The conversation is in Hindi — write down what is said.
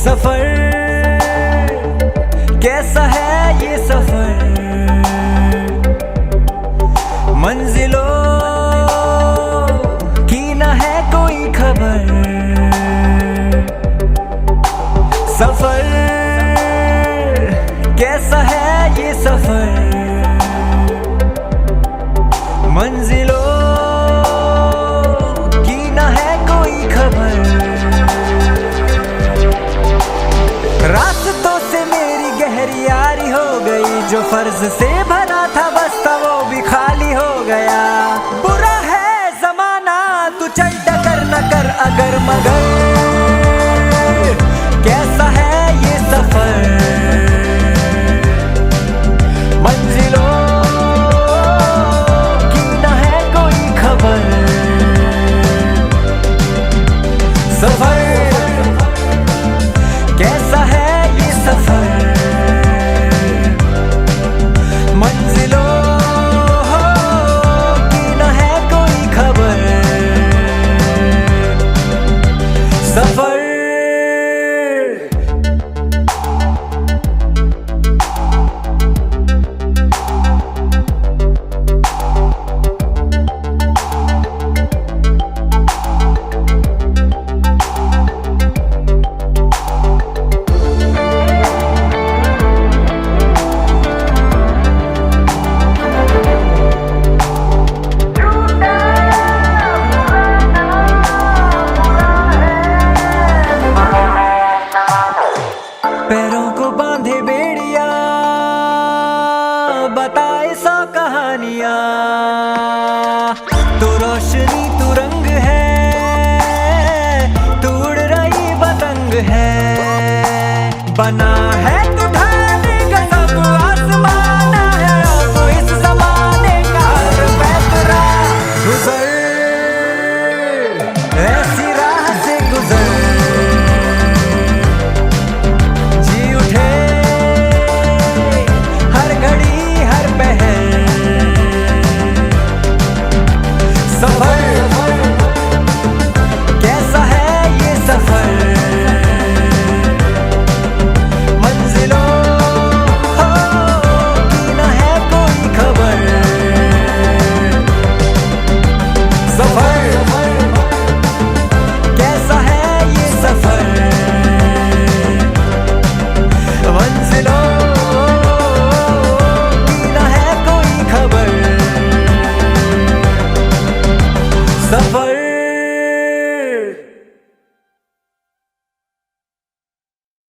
सफर कैसा है ये सफर, मंजिलों की न है कोई खबर। सफर कैसा है ये सफर, मंजिलों की न है कोई खबर। रास्तों से मेरी गहरी यारी हो गई, जो फर्ज से भरा था बस्ता वो भी खाली हो गया। बुरा है जमाना तू चल डगर न कर अगर मगर, कैसा है ये सफर, मंजिलों की न है कोई खबर। सफर कैसा है ये सफर, मंजिलों की न है कोई खबर। सफर पैरों को बांधे बेड़िया, बताए सौ कहानियां। तू रोशनी तू रंग है, तू उड़ रही पतंग है। बना है